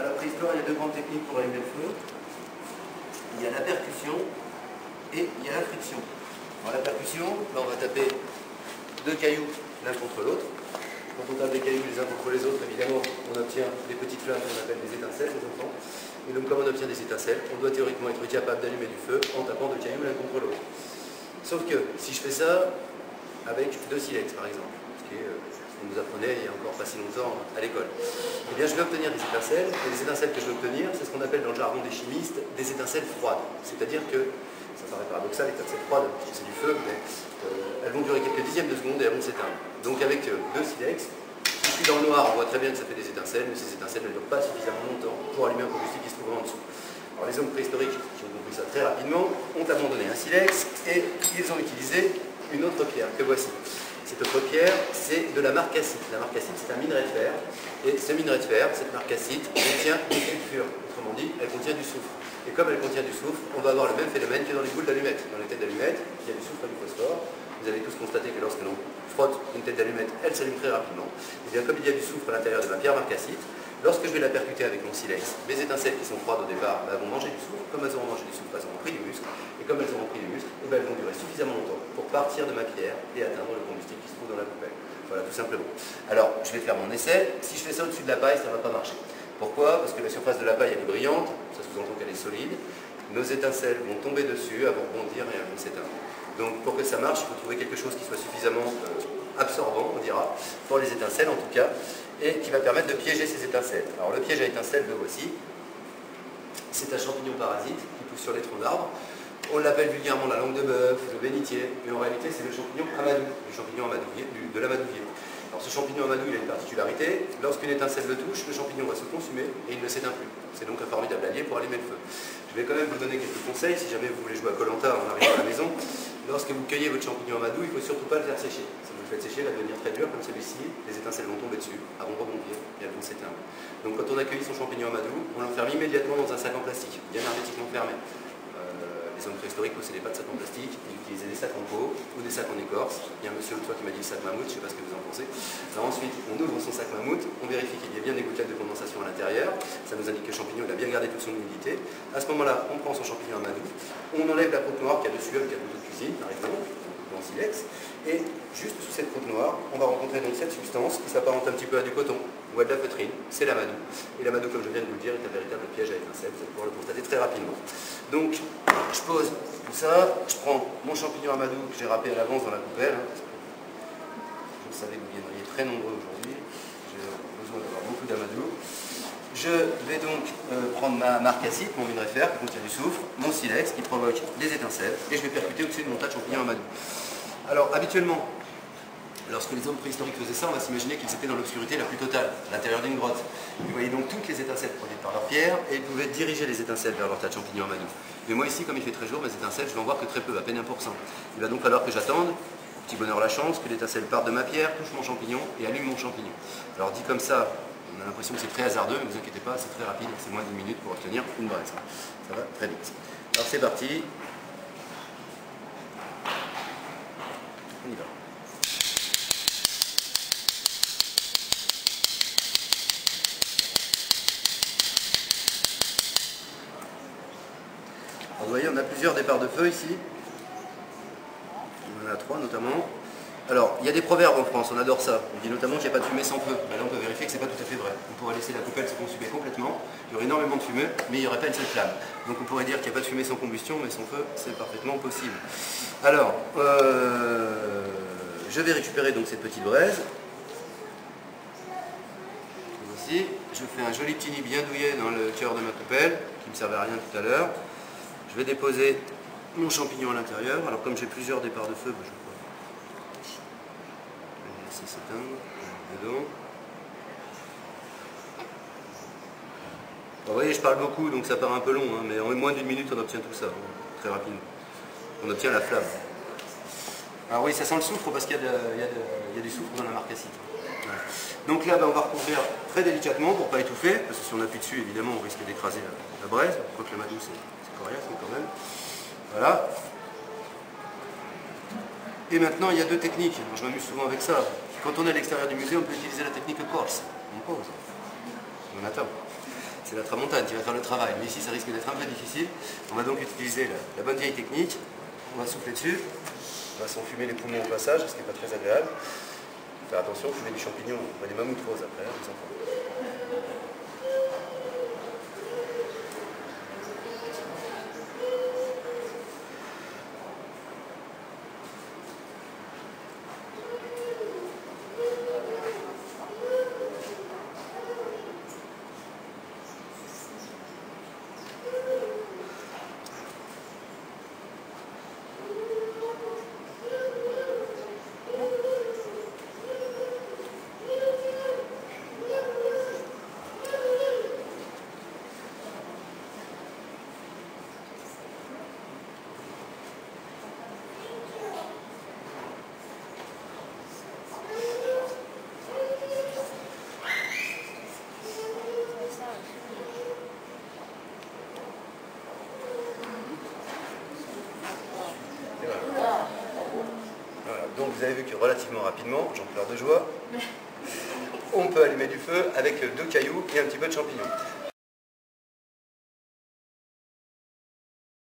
À la préhistoire, il y a deux grandes techniques pour allumer le feu. Il y a la percussion et il y a la friction. Alors la percussion, là on va taper deux cailloux l'un contre l'autre. Quand on tape des cailloux les uns contre les autres, évidemment, on obtient des petites flammes qu'on appelle des étincelles, les enfants. Et donc comme on obtient des étincelles, on doit théoriquement être capable d'allumer du feu en tapant deux cailloux l'un contre l'autre. Sauf que si je fais ça avec deux silex par exemple, ce qui est on nous apprenait il y a encore pas si longtemps à l'école. Eh bien, je vais obtenir des étincelles, et les étincelles que je vais obtenir, c'est ce qu'on appelle dans le jargon des chimistes des étincelles froides. C'est-à-dire que, ça paraît paradoxal, les étincelles froides, c'est du feu, mais elles vont durer quelques dixièmes de seconde et elles vont s'éteindre. Donc avec deux silex, si je suis dans le noir, on voit très bien que ça fait des étincelles, mais ces étincelles ne durent pas suffisamment longtemps pour allumer un combustible qui se trouve en dessous. Alors les hommes préhistoriques qui ont compris ça très rapidement ont abandonné un silex et ils ont utilisé une autre pierre que voici. Cette autre pierre, c'est de la marcassite. La marcassite, c'est un minerai de fer. Et ce minerai de fer, cette marcassite, contient du sulfure. Autrement dit, elle contient du soufre. Et comme elle contient du soufre, on va avoir le même phénomène que dans les boules d'allumettes. Dans les têtes d'allumettes, il y a du soufre et du phosphore. Vous avez tous constaté que lorsque l'on frotte une tête d'allumette, elle s'allume très rapidement. Et bien comme il y a du soufre à l'intérieur de ma pierre marcassite, lorsque je vais la percuter avec mon silex, mes étincelles qui sont froides au départ vont manger du soufre. Comme elles auront mangé du soufre, elles auront pris du muscle. Et comme elles auront pris du muscle, elles vont durer suffisamment longtemps pour partir de ma pierre et atteindre le combustible qui se trouve dans la poubelle. Voilà, tout simplement. Alors, je vais faire mon essai. Si je fais ça au-dessus de la paille, ça ne va pas marcher. Pourquoi? Parce que la surface de la paille, elle est brillante, ça sous-entend qu'elle est solide. Nos étincelles vont tomber dessus, elles vont rebondir et elles vont s'éteindre. Donc, pour que ça marche, il faut trouver quelque chose qui soit suffisamment absorbant, on dira, pour les étincelles en tout cas, et qui va permettre de piéger ces étincelles. Alors, le piège à étincelles, le voici. C'est un champignon parasite qui pousse sur les troncs d'arbres. On l'appelle vulgairement la langue de bœuf, le bénitier, mais en réalité c'est le champignon amadou, le champignon amadouvier, de l'amadouvier. Alors ce champignon amadou, il a une particularité, lorsqu'une étincelle le touche, le champignon va se consumer et il ne s'éteint plus. C'est donc un formidable allié pour allumer le feu. Je vais quand même vous donner quelques conseils, si jamais vous voulez jouer à Koh-Lanta en arrivant à la maison. Lorsque vous cueillez votre champignon amadou, il ne faut surtout pas le faire sécher. Si vous le faites sécher, il va devenir très dur comme celui-ci, les étincelles vont tomber dessus, elles vont rebondir et elles vont s'éteindre. Donc quand on a cueilli son champignon amadou, on l'enferme immédiatement dans un sac en plastique, bien hermétiquement fermé. Les hommes préhistoriques ne possédaient pas de sac en plastique, ils utilisaient des sacs en peau ou des sacs en écorce. Il y a un monsieur l'autre fois qui m'a dit le sac mammouth, je ne sais pas ce que vous en pensez. Alors ensuite, on ouvre son sac mammouth, on vérifie qu'il y a bien des gouttelettes de condensation à l'intérieur, ça nous indique que le champignon il a bien gardé toute son humidité. À ce moment-là, on prend son champignon amadou, on enlève la croûte noire qu'il y a dessus avec un couteau de cuisine par exemple, dans silex, et juste sous cette croûte noire, on va rencontrer donc cette substance qui s'apparente un petit peu à du coton ou à de la feutrine, c'est l'amadou. Et l'amadou, comme je viens de vous le dire, est un véritable piège à étincelles, vous allez pouvoir le constater très rapidement. Donc, je pose tout ça, je prends mon champignon amadou que j'ai râpé à l'avance dans la coupelle. Je savais que vous viendriez très nombreux aujourd'hui, j'ai besoin d'avoir beaucoup d'amadou. Je vais donc prendre ma marcassite, mon minerai de fer qui contient du soufre, mon silex qui provoque des étincelles, et je vais percuter au-dessus de mon tas de champignons amadou. Alors, habituellement, lorsque les hommes préhistoriques faisaient ça, on va s'imaginer qu'ils étaient dans l'obscurité la plus totale, à l'intérieur d'une grotte. Ils voyaient donc toutes les étincelles produites par leur pierre et ils pouvaient diriger les étincelles vers leur tas de champignons amadou. Mais moi ici, comme il fait très jour, mes étincelles, je vais en voir que très peu, à peine 1%. Il va donc falloir que j'attende, petit bonheur la chance, que l'étincelle parte de ma pierre, touche mon champignon et allume mon champignon. Alors dit comme ça, on a l'impression que c'est très hasardeux, mais ne vous inquiétez pas, c'est très rapide, c'est moins d'1 minute pour obtenir une braise. Ça va très vite. Alors c'est parti. On y va. Alors, vous voyez, on a plusieurs départs de feu ici. On en a 3 notamment. Alors, il y a des proverbes en France, on adore ça. On dit notamment qu'il n'y a pas de fumée sans feu. Mais là, on peut vérifier que ce n'est pas tout à fait vrai. On pourrait laisser la coupelle se consumer complètement. Il y aurait énormément de fumée, mais il n'y aurait pas une seule flamme. Donc on pourrait dire qu'il n'y a pas de fumée sans combustion, mais sans feu, c'est parfaitement possible. Alors, je vais récupérer donc cette petite braise. Ici, je fais un joli petit nid bien douillet dans le cœur de ma coupelle, qui ne me servait à rien tout à l'heure. Je vais déposer mon champignon à l'intérieur. Alors comme j'ai plusieurs départs de feu, je vais laisser s'éteindre dedans. Vous voyez, je parle beaucoup, donc ça part un peu long, hein, mais en moins d'1 minute, on obtient tout ça, très rapidement. On obtient la flamme. Alors oui, ça sent le soufre parce qu'il y a du soufre dans la marcassite. Ouais. Donc là, on va recouvrir très délicatement pour ne pas étouffer, parce que si on appuie dessus, évidemment, on risque d'écraser la braise, quoique l'amadou, c'est coriace quand même. Voilà. Et maintenant, il y a 2 techniques. Alors, je m'amuse souvent avec ça. Quand on est à l'extérieur du musée, on peut utiliser la technique Corse. On pose. On attend. c'est la tramontane qui va faire le travail. Mais ici, ça risque d'être un peu difficile. On va donc utiliser la bonne vieille technique. On va souffler dessus. On va s'enfumer les poumons au passage, ce qui n'est pas très agréable. Faire attention, fumer du champignon, on va des mammouths roses après, hein, les enfants. Voilà. Donc vous avez vu que relativement rapidement, j'en pleure de joie, on peut allumer du feu avec 2 cailloux et un petit peu de champignons.